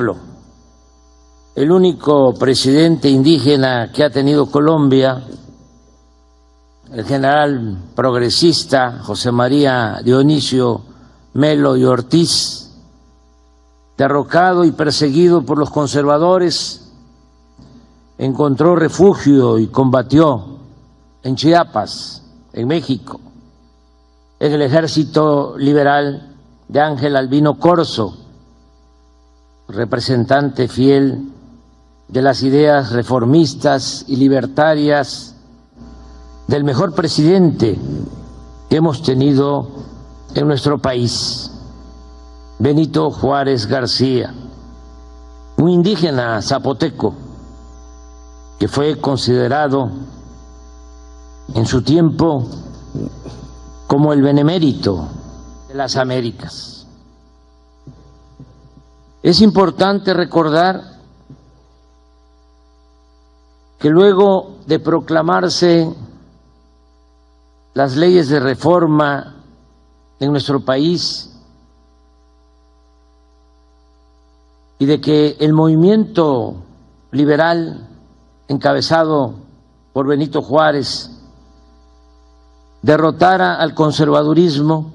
ejemplo, el único presidente indígena que ha tenido Colombia, el general progresista José María Dionisio Melo y Ortiz, derrocado y perseguido por los conservadores, encontró refugio y combatió en Chiapas, en México, en el ejército liberal de Ángel Albino Corzo, representante fiel de las ideas reformistas y libertarias del mejor presidente que hemos tenido en nuestro país, Benito Juárez García, un indígena zapoteco que fue considerado en su tiempo como el benemérito de las Américas. Es importante recordar que luego de proclamarse las leyes de reforma en nuestro país y de que el movimiento liberal encabezado por Benito Juárez derrotara al conservadurismo,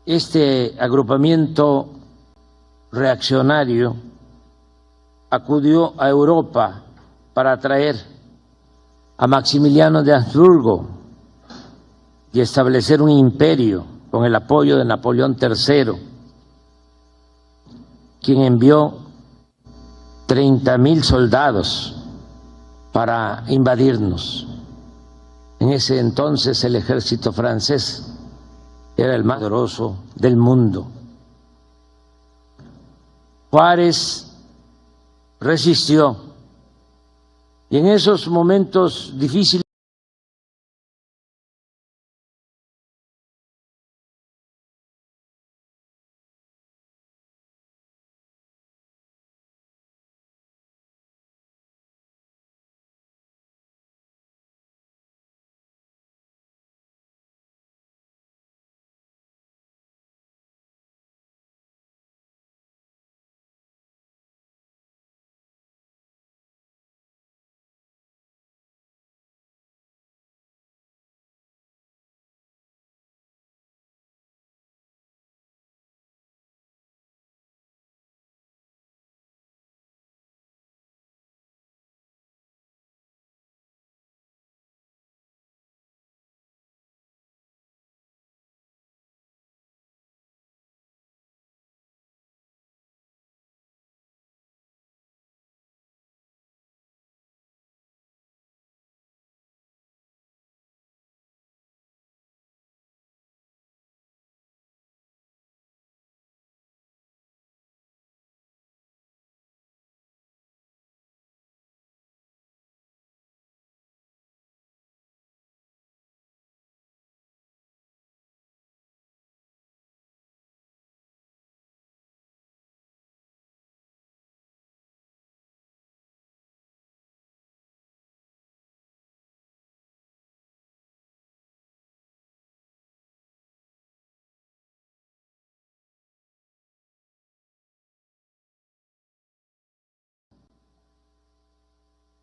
este agrupamiento reaccionario acudió a Europa para traer a Maximiliano de Habsburgo y establecer un imperio con el apoyo de Napoleón III, quien envió 30,000 soldados para invadirnos. En ese entonces el ejército francés era el más poderoso del mundo. Juárez resistió y en esos momentos difíciles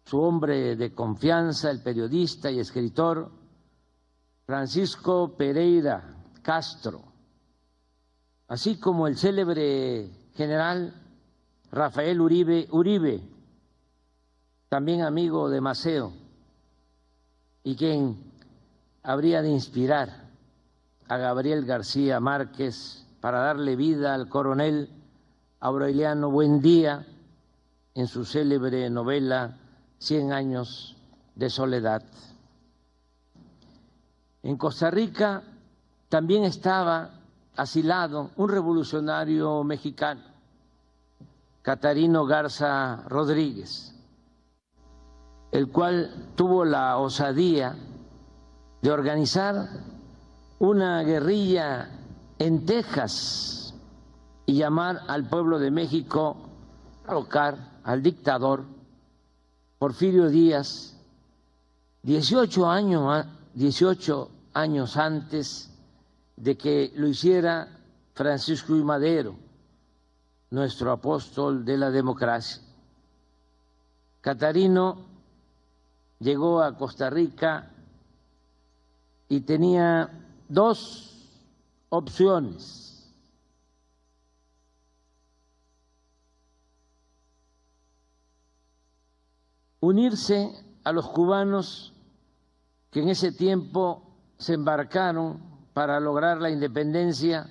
su hombre de confianza, el periodista y escritor Francisco Pereira Castro, así como el célebre general Rafael Uribe, también amigo de Maceo, y quien habría de inspirar a Gabriel García Márquez para darle vida al coronel Aureliano Buendía en su célebre novela 100 años de soledad. En Costa Rica también estaba asilado un revolucionario mexicano, Catarino Garza Rodríguez, el cual tuvo la osadía de organizar una guerrilla en Texas y llamar al pueblo de México a derrocar al dictador Porfirio Díaz 18 años antes de que lo hiciera Francisco I. Madero, nuestro apóstol de la democracia. Catarino llegó a Costa Rica y tenía dos opciones: unirse a los cubanos que en ese tiempo se embarcaron para lograr la independencia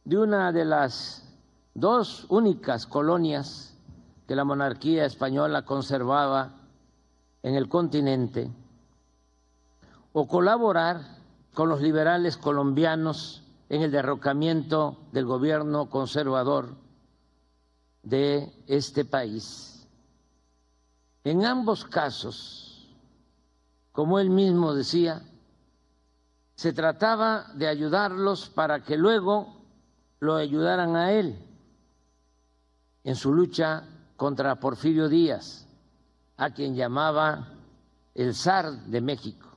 de una de las dos únicas colonias que la monarquía española conservaba en el continente, o colaborar con los liberales colombianos en el derrocamiento del gobierno conservador de este país. En ambos casos, como él mismo decía, se trataba de ayudarlos para que luego lo ayudaran a él en su lucha contra Porfirio Díaz, a quien llamaba el zar de México.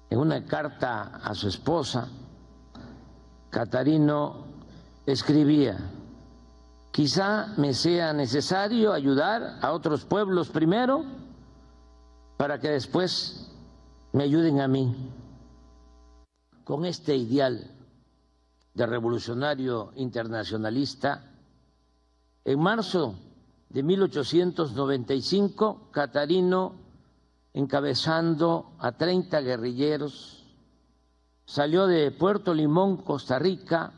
En una carta a su esposa, Catarino escribía: quizá me sea necesario ayudar a otros pueblos primero para que después me ayuden a mí. Con este ideal de revolucionario internacionalista, en marzo de 1895, Catarino, encabezando a 30 guerrilleros, salió de Puerto Limón, Costa Rica,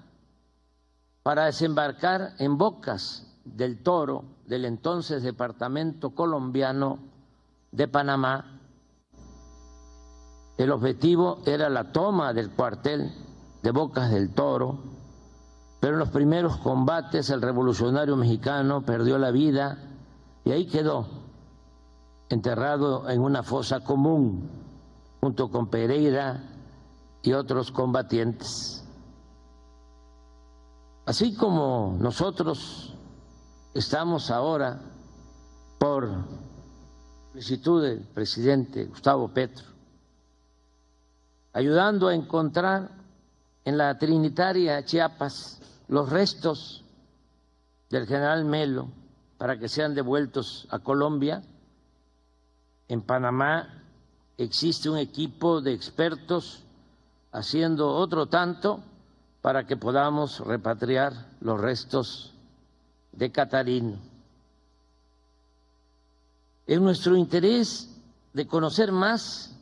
para desembarcar en Bocas del Toro, del entonces departamento colombiano de Panamá. El objetivo era la toma del cuartel de Bocas del Toro, pero en los primeros combates el revolucionario mexicano perdió la vida y ahí quedó, enterrado en una fosa común junto con Pereira y otros combatientes. Así como nosotros estamos ahora, por solicitud del presidente Gustavo Petro, ayudando a encontrar en la Trinitaria Chiapas los restos del general Melo para que sean devueltos a Colombia, en Panamá existe un equipo de expertos haciendo otro tanto para que podamos repatriar los restos de Catarino. En nuestro interés de conocer más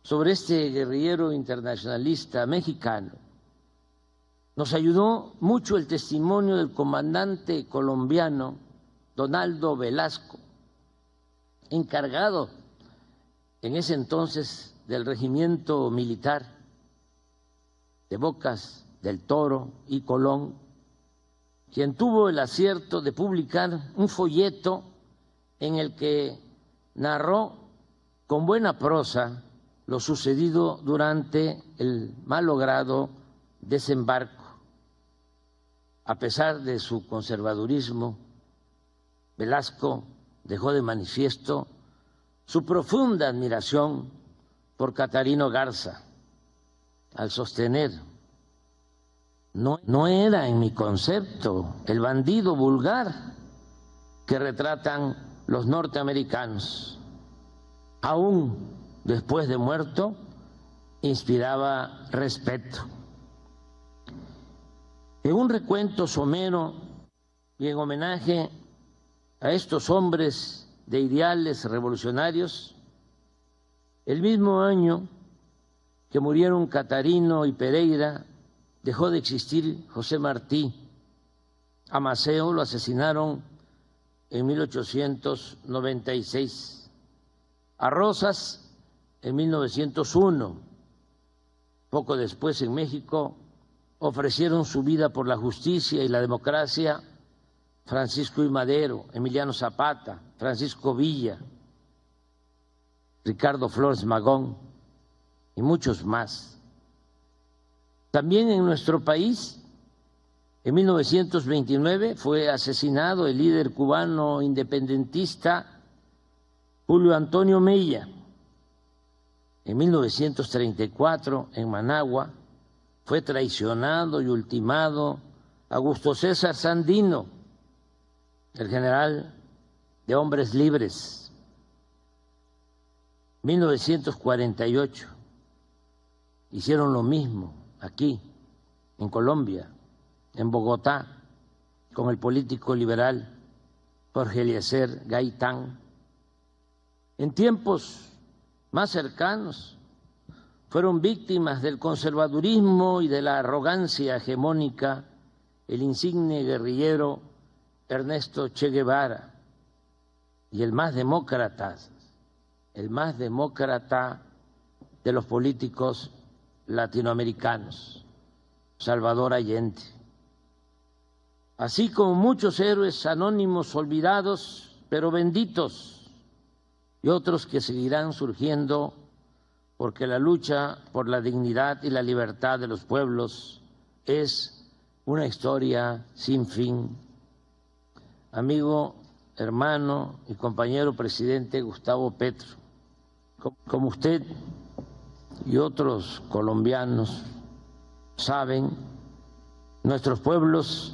sobre este guerrillero internacionalista mexicano, nos ayudó mucho el testimonio del comandante colombiano Donaldo Velasco, encargado en ese entonces del regimiento militar de Bocas del Toro y Colón, quien tuvo el acierto de publicar un folleto en el que narró con buena prosa lo sucedido durante el malogrado desembarco. A pesar de su conservadurismo, Velasco dejó de manifiesto su profunda admiración por Catarino Garza, al sostener: no era en mi concepto el bandido vulgar que retratan los norteamericanos. Aún después de muerto, inspiraba respeto. En un recuento somero y en homenaje a estos hombres de ideales revolucionarios, el mismo año que murieron Catarino y Pereira, dejó de existir José Martí. A Maceo lo asesinaron en 1896, a Rosas en 1901. Poco después, en México, ofrecieron su vida por la justicia y la democracia Francisco I. Madero, Emiliano Zapata, Francisco Villa, Ricardo Flores Magón y muchos más. También en nuestro país, en 1929, fue asesinado el líder cubano independentista Julio Antonio Mella. En 1934, en Managua, fue traicionado y ultimado Augusto César Sandino, el general de Hombres Libres, 1948. Hicieron lo mismo aquí, en Colombia, en Bogotá, con el político liberal Jorge Eliezer Gaitán. En tiempos más cercanos fueron víctimas del conservadurismo y de la arrogancia hegemónica el insigne guerrillero Ernesto Che Guevara y el más demócrata de los políticos latinoamericanos, Salvador Allende, así como muchos héroes anónimos olvidados pero benditos, y otros que seguirán surgiendo, porque la lucha por la dignidad y la libertad de los pueblos es una historia sin fin. Amigo, hermano y compañero presidente Gustavo Petro, como usted y otros colombianos saben, nuestros pueblos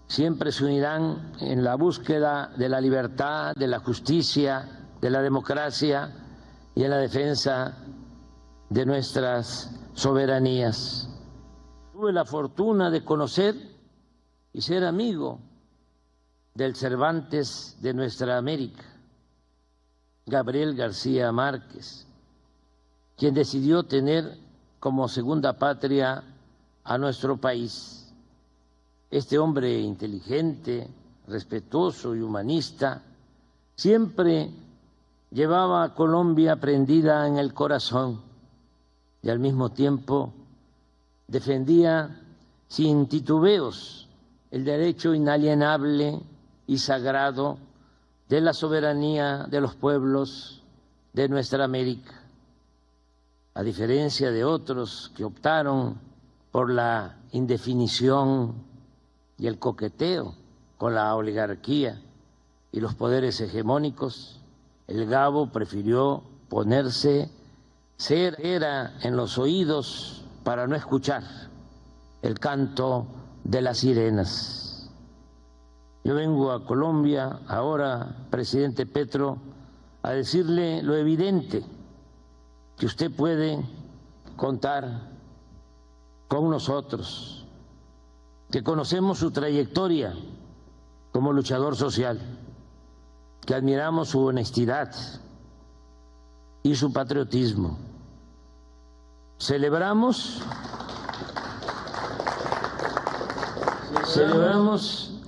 siempre se unirán en la búsqueda de la libertad, de la justicia, de la democracia y en la defensa de nuestras soberanías. Tuve la fortuna de conocer y ser amigo del Cervantes de nuestra América, Gabriel García Márquez, quien decidió tener como segunda patria a nuestro país. Este hombre inteligente, respetuoso y humanista siempre llevaba a Colombia prendida en el corazón y al mismo tiempo defendía sin titubeos el derecho inalienable y sagrado de la soberanía de los pueblos de nuestra América. A diferencia de otros que optaron por la indefinición y el coqueteo con la oligarquía y los poderes hegemónicos, el Gabo prefirió ponerse cera en los oídos para no escuchar el canto de las sirenas. Yo vengo a Colombia ahora, presidente Petro, a decirle lo evidente, que usted puede contar con nosotros, que conocemos su trayectoria como luchador social, que admiramos su honestidad y su patriotismo. Celebramos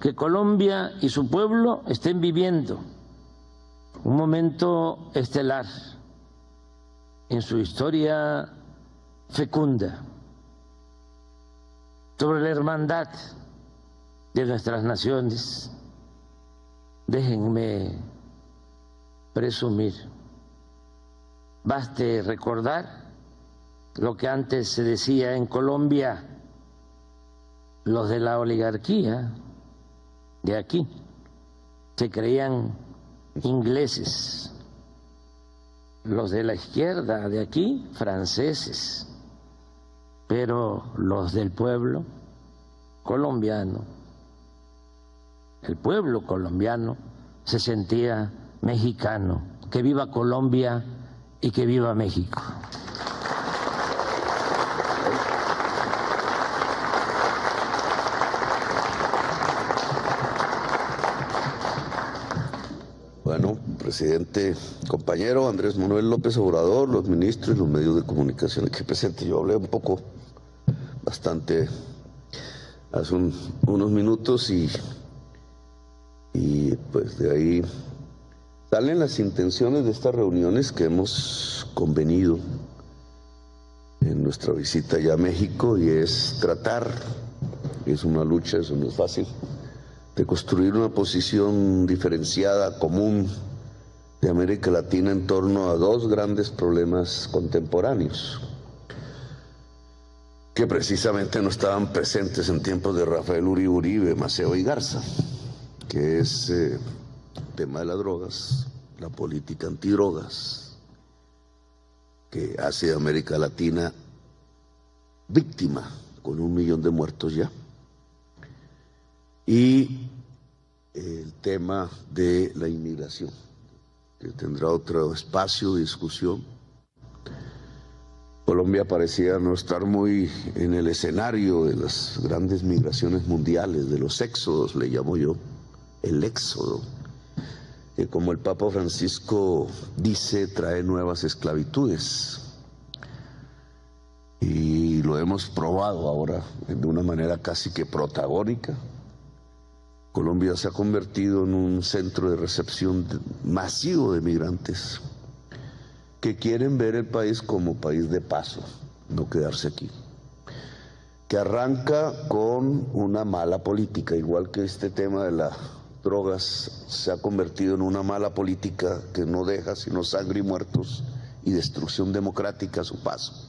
que Colombia y su pueblo estén viviendo un momento estelar en su historia fecunda, sobre la hermandad de nuestras naciones. Déjenme presumir, baste recordar lo que antes se decía en Colombia: los de la oligarquía de aquí se creían ingleses, los de la izquierda de aquí franceses, pero los del pueblo colombiano, el pueblo colombiano se sentía mexicano. Que viva Colombia y que viva México. Bueno, presidente, compañero Andrés Manuel López Obrador, los ministros y los medios de comunicación aquí presentes. Yo hablé un poco, bastante, hace unos minutos y pues de ahí salen las intenciones de estas reuniones que hemos convenido en nuestra visita ya a México, y es tratar, es una lucha, eso no es fácil, de construir una posición diferenciada, común, de América Latina en torno a dos grandes problemas contemporáneos que precisamente no estaban presentes en tiempos de Rafael Uribe, Maceo y Garza, que es el tema de las drogas, la política antidrogas, que hace a América Latina víctima, con 1 millón de muertos ya, y el tema de la inmigración, que tendrá otro espacio de discusión. Colombia parecía no estar muy en el escenario de las grandes migraciones mundiales, de los éxodos, le llamo yo, el éxodo, que como el Papa Francisco dice, trae nuevas esclavitudes. Y lo hemos probado ahora de una manera casi que protagónica. Colombia se ha convertido en un centro de recepción masivo de migrantes que quieren ver el país como país de paso, no quedarse aquí. Que arranca con una mala política, igual que este tema de las drogas se ha convertido en una mala política que no deja sino sangre y muertos y destrucción democrática a su paso.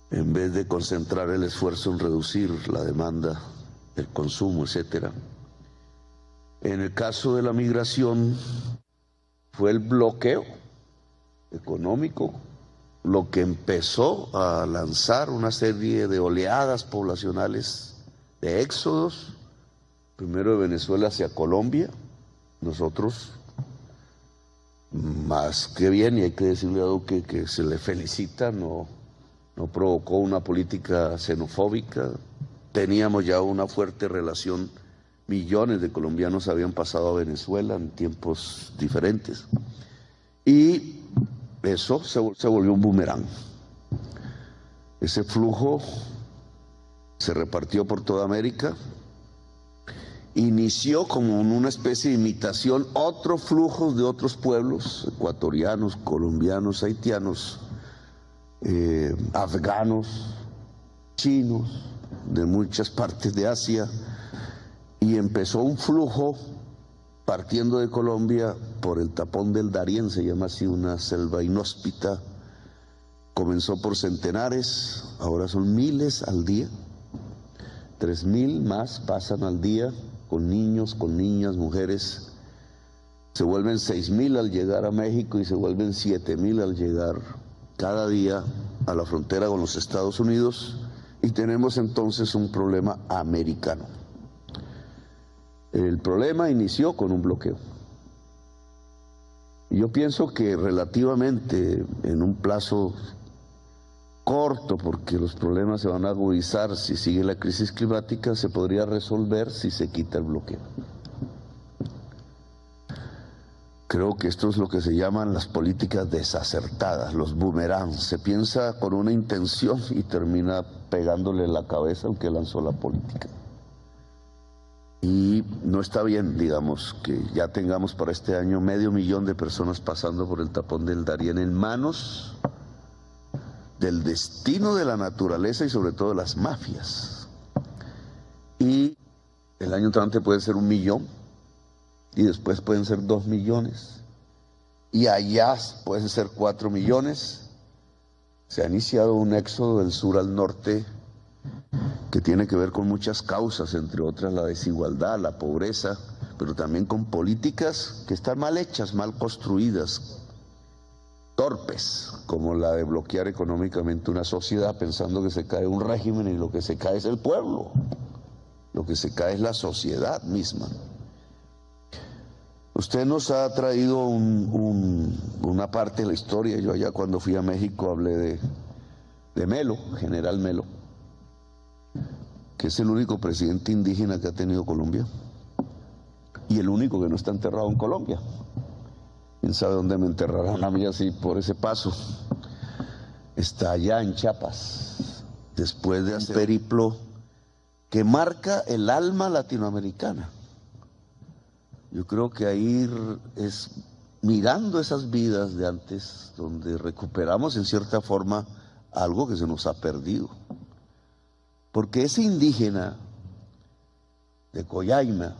En vez de concentrar el esfuerzo en reducir la demanda, el consumo, etcétera. En el caso de la migración fue el bloqueo económico lo que empezó a lanzar una serie de oleadas poblacionales, de éxodos, primero de Venezuela hacia Colombia. Nosotros, más que bien, y hay que decirle a Duque que se le felicita, no provocó una política xenofóbica. Teníamos ya una fuerte relación, millones de colombianos habían pasado a Venezuela en tiempos diferentes. Y eso se volvió un boomerang. Ese flujo se repartió por toda América, inició como en una especie de imitación otros flujos de otros pueblos, ecuatorianos, colombianos, haitianos, afganos, chinos, de muchas partes de Asia, y empezó un flujo partiendo de Colombia por el tapón del Darién, se llama así, una selva inhóspita. Comenzó por centenares, ahora son miles al día, 3.000 más pasan al día, con niños, con niñas, mujeres. Se vuelven 6.000 al llegar a México y se vuelven 7.000 al llegar cada día a la frontera con los Estados Unidos, y tenemos entonces un problema americano. El problema inició con un bloqueo. Y yo pienso que relativamente en un plazo corto, porque los problemas se van a agudizar si sigue la crisis climática, se podría resolver si se quita el bloqueo. Creo que esto es lo que se llaman las políticas desacertadas, los boomerangs. Se piensa con una intención y termina pegándole la cabeza al que lanzó la política. Y no está bien, digamos, que ya tengamos para este año 500.000 de personas pasando por el tapón del Darién en manos del destino de la naturaleza y sobre todo de las mafias. Y el año entrante puede ser 1 millón, y después pueden ser 2 millones, y allá pueden ser 4 millones. Se ha iniciado un éxodo del sur al norte que tiene que ver con muchas causas, entre otras la desigualdad, la pobreza, pero también con políticas que están mal hechas, mal construidas, torpes, como la de bloquear económicamente una sociedad pensando que se cae un régimen y lo que se cae es el pueblo, lo que se cae es la sociedad misma. Usted nos ha traído una parte de la historia. Yo allá cuando fui a México hablé de Melo, General Melo, que es el único presidente indígena que ha tenido Colombia y el único que no está enterrado en Colombia. ¿Quién sabe dónde me enterrarán a mí así por ese paso? Está allá en Chiapas, después de hacer un periplo que marca el alma latinoamericana. Yo creo que ahí es mirando esas vidas de antes donde recuperamos en cierta forma algo que se nos ha perdido. Porque ese indígena de Coyaima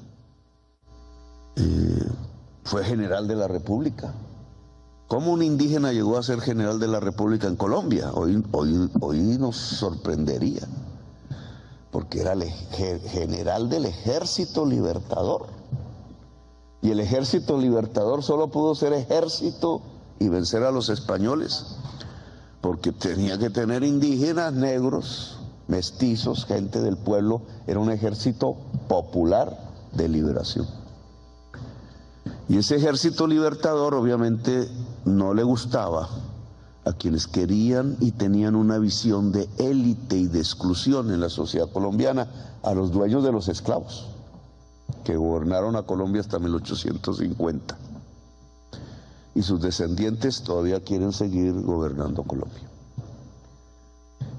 fue general de la República. ¿Cómo un indígena llegó a ser general de la República en Colombia? Hoy nos sorprendería, porque era el general del Ejército Libertador. Y el Ejército Libertador solo pudo ser ejército y vencer a los españoles, porque tenía que tener indígenas negros mestizos, gente del pueblo, era un ejército popular de liberación. Y ese ejército libertador obviamente no le gustaba a quienes querían y tenían una visión de élite y de exclusión en la sociedad colombiana, a los dueños de los esclavos, que gobernaron a Colombia hasta 1850. Y sus descendientes todavía quieren seguir gobernando Colombia.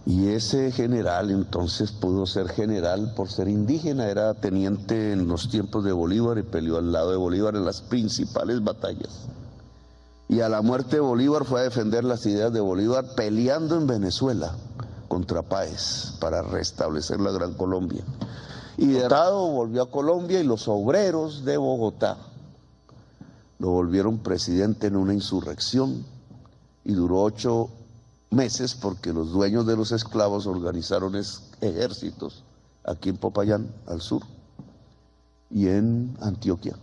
Y ese general entonces pudo ser general por ser indígena, era teniente en los tiempos de Bolívar y peleó al lado de Bolívar en las principales batallas. Y a la muerte de Bolívar fue a defender las ideas de Bolívar peleando en Venezuela contra Páez para restablecer la Gran Colombia. Y derrotado volvió a Colombia y los obreros de Bogotá lo volvieron presidente en una insurrección y duró 8 meses porque los dueños de los esclavos organizaron ejércitos aquí en Popayán, al sur, y en Antioquia.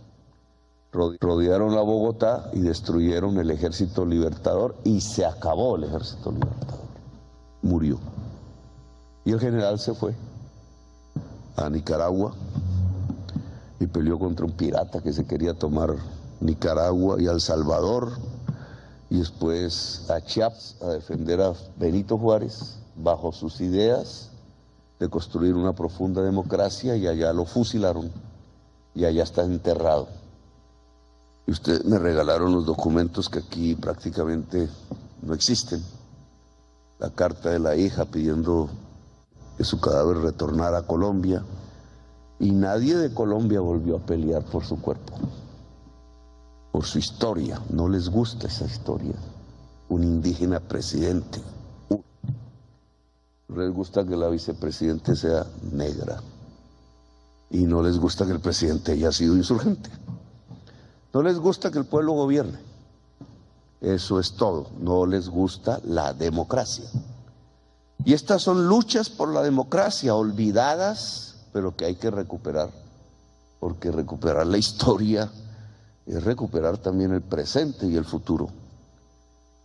Rodearon a Bogotá y destruyeron el ejército libertador y se acabó el ejército libertador. Murió. Y el general se fue a Nicaragua y peleó contra un pirata que se quería tomar Nicaragua y a El Salvador, y después a Chiapas a defender a Benito Juárez bajo sus ideas de construir una profunda democracia, y allá lo fusilaron y allá está enterrado. Y ustedes me regalaron los documentos que aquí prácticamente no existen. La carta de la hija pidiendo que su cadáver retornara a Colombia, y nadie de Colombia volvió a pelear por su cuerpo, por su historia. No les gusta esa historia. Un indígena presidente. No les gusta que la vicepresidente sea negra, y no les gusta que el presidente haya sido insurgente. No les gusta que el pueblo gobierne. Eso es todo. No les gusta la democracia. Y estas son luchas por la democracia, olvidadas, pero que hay que recuperar. Porque recuperar la historia es recuperar también el presente y el futuro.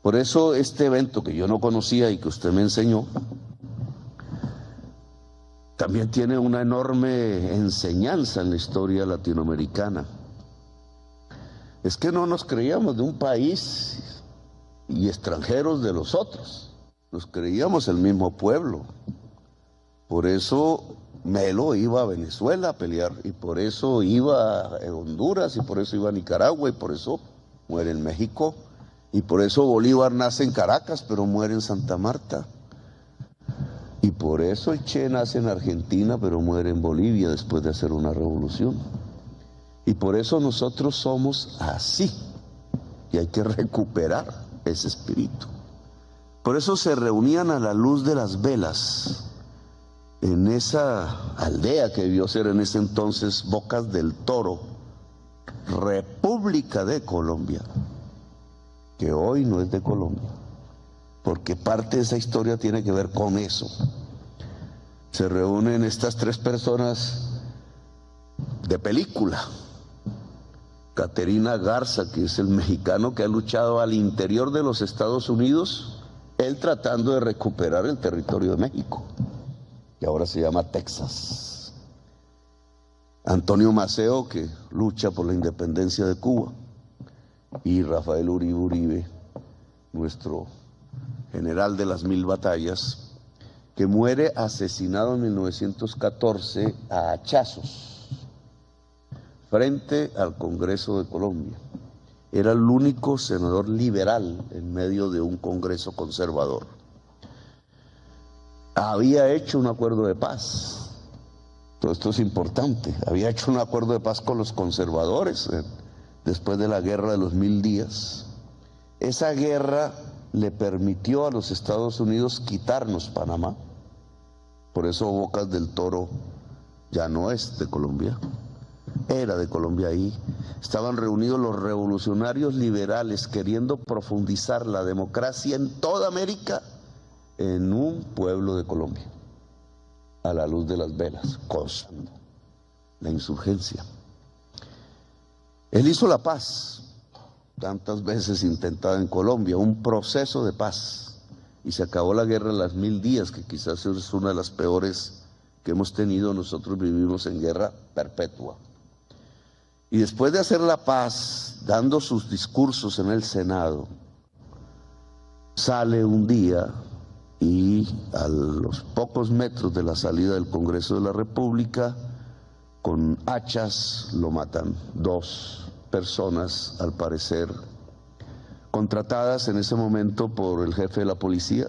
Por eso este evento que yo no conocía y que usted me enseñó, también tiene una enorme enseñanza en la historia latinoamericana. Es que no nos creíamos de un país y extranjeros de los otros, nos creíamos el mismo pueblo. Por eso Melo iba a Venezuela a pelear, y por eso iba a Honduras, y por eso iba a Nicaragua, y por eso muere en México, y por eso Bolívar nace en Caracas pero muere en Santa Marta, y por eso el Che nace en Argentina pero muere en Bolivia después de hacer una revolución. Y por eso nosotros somos así, y hay que recuperar ese espíritu. Por eso se reunían a la luz de las velas en esa aldea que debió ser en ese entonces Bocas del Toro, República de Colombia, que hoy no es de Colombia, porque parte de esa historia tiene que ver con eso. Se reúnen estas 3 personas de película. Caterina Garza, que es el mexicano que ha luchado al interior de los Estados Unidos, él tratando de recuperar el territorio de México, que ahora se llama Texas. Antonio Maceo, que lucha por la independencia de Cuba, y Rafael Uribe Uribe, nuestro general de las 1000 batallas, que muere asesinado en 1914 a hachazos frente al Congreso de Colombia. Era el único senador liberal en medio de un Congreso conservador. Había hecho un acuerdo de paz. Todo esto es importante. Había hecho un acuerdo de paz con los conservadores después de la guerra de los 1000 días. Esa guerra le permitió a los Estados Unidos quitarnos Panamá. Por eso Bocas del Toro ya no es de Colombia. Era de Colombia ahí. Estaban reunidos los revolucionarios liberales queriendo profundizar la democracia en toda América en un pueblo de Colombia, a la luz de las velas, gozando la insurgencia. Él hizo la paz, tantas veces intentada en Colombia, un proceso de paz, y se acabó la guerra a las 1000 días, que quizás es una de las peores que hemos tenido. Nosotros vivimos en guerra perpetua. Y después de hacer la paz, dando sus discursos en el Senado, sale un día y a los pocos metros de la salida del Congreso de la República, con hachas lo matan. 2 personas, al parecer, contratadas en ese momento por el jefe de la policía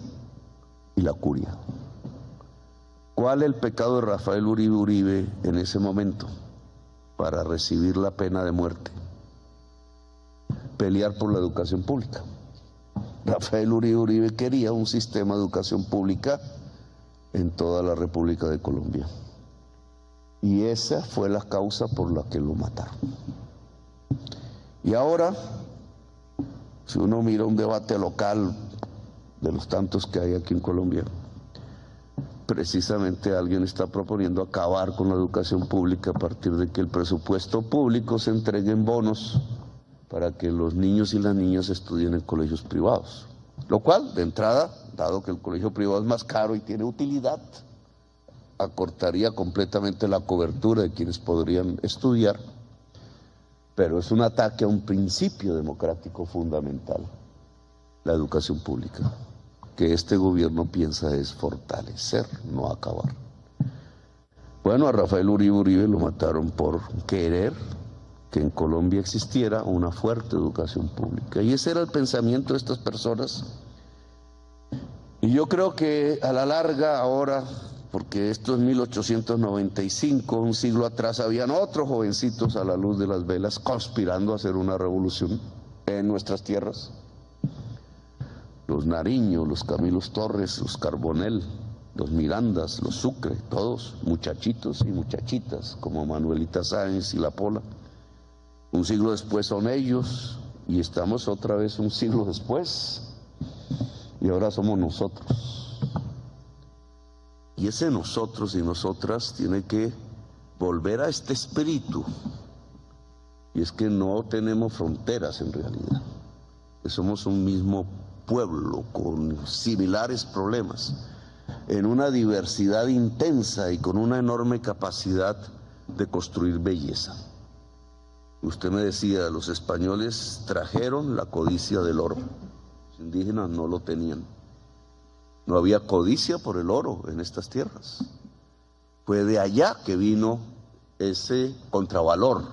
y la curia. ¿Cuál el pecado de Rafael Uribe Uribe en ese momento para recibir la pena de muerte? Pelear por la educación pública. Rafael Uribe Uribe quería un sistema de educación pública en toda la República de Colombia. Y esa fue la causa por la que lo mataron. Y ahora, si uno mira un debate local de los tantos que hay aquí en Colombia, precisamente alguien está proponiendo acabar con la educación pública a partir de que el presupuesto público se entregue en bonos para que los niños y las niñas estudien en colegios privados. Lo cual, de entrada, dado que el colegio privado es más caro y tiene utilidad, acortaría completamente la cobertura de quienes podrían estudiar, pero es un ataque a un principio democrático fundamental, la educación pública, que este gobierno piensa es fortalecer, no acabar. Bueno, a Rafael Uribe Uribe lo mataron por querer que en Colombia existiera una fuerte educación pública, y ese era el pensamiento de estas personas. Y yo creo que a la larga ahora, porque esto es 1895, un siglo atrás habían otros jovencitos a la luz de las velas conspirando a hacer una revolución en nuestras tierras. Los Nariño, los Camilos Torres, los Carbonell, los Mirandas, los Sucre, todos muchachitos y muchachitas como Manuelita Sáenz y La Pola. Un siglo después son ellos y estamos otra vez un siglo después y ahora somos nosotros. Y ese nosotros y nosotras tiene que volver a este espíritu, y es que no tenemos fronteras en realidad, que somos un mismo pueblo con similares problemas, en una diversidad intensa y con una enorme capacidad de construir belleza. Usted me decía, los españoles trajeron la codicia del oro, los indígenas no lo tenían. No había codicia por el oro en estas tierras. Fue de allá que vino ese contravalor,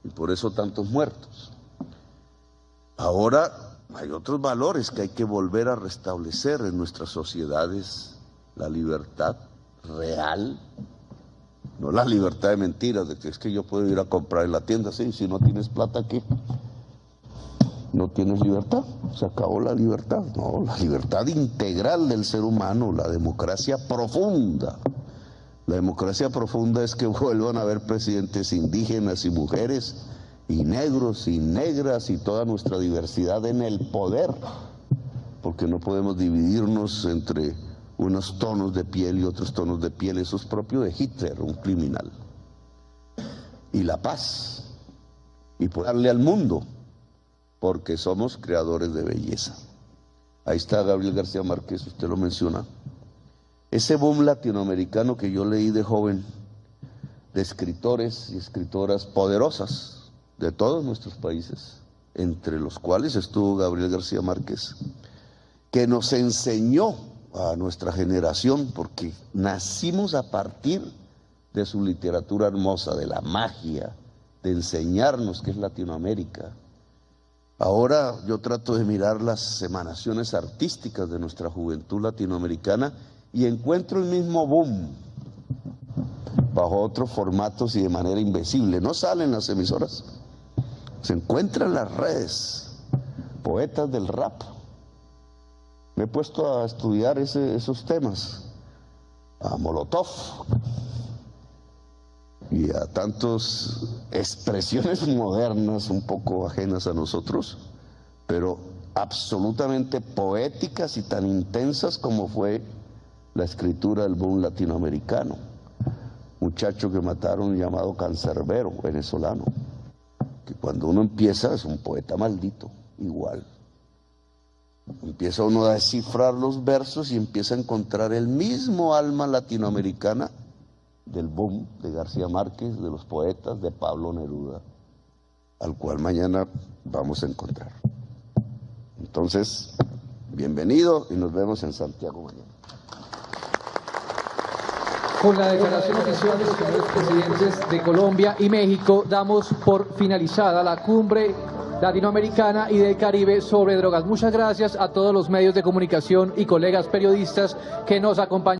y por eso tantos muertos. Ahora hay otros valores que hay que volver a restablecer en nuestras sociedades: la libertad real, no la libertad de mentiras, de que es que yo puedo ir a comprar en la tienda, sí, si no tienes plata aquí, no tienes libertad, se acabó la libertad. No, la libertad integral del ser humano, la democracia profunda. La democracia profunda es que vuelvan a haber presidentes indígenas y mujeres, y negros y negras, y toda nuestra diversidad en el poder, porque no podemos dividirnos entre unos tonos de piel y otros tonos de piel. Eso es propio de Hitler, un criminal. Y la paz, y poder darle al mundo, porque somos creadores de belleza. Ahí está Gabriel García Márquez, usted lo menciona. Ese boom latinoamericano que yo leí de joven, de escritores y escritoras poderosas de todos nuestros países, entre los cuales estuvo Gabriel García Márquez, que nos enseñó a nuestra generación, porque nacimos a partir de su literatura hermosa, de la magia, de enseñarnos qué es Latinoamérica. Ahora yo trato de mirar las emanaciones artísticas de nuestra juventud latinoamericana y encuentro el mismo boom, bajo otros formatos y de manera invisible. No salen las emisoras, se encuentran en las redes, poetas del rap. Me he puesto a estudiar esos temas, a Molotov y a tantas expresiones modernas un poco ajenas a nosotros, pero absolutamente poéticas y tan intensas como fue la escritura del boom latinoamericano. Muchacho que mataron llamado Cancerbero, venezolano, que cuando uno empieza es un poeta maldito, igual. Empieza uno a descifrar los versos y empieza a encontrar el mismo alma latinoamericana del boom de García Márquez, de los poetas, de Pablo Neruda, al cual mañana vamos a encontrar. Entonces, bienvenido y nos vemos en Santiago mañana. Con la declaración oficial de los señores presidentes de Colombia y México, damos por finalizada la cumbre latinoamericana y del Caribe sobre drogas. Muchas gracias a todos los medios de comunicación y colegas periodistas que nos acompañan.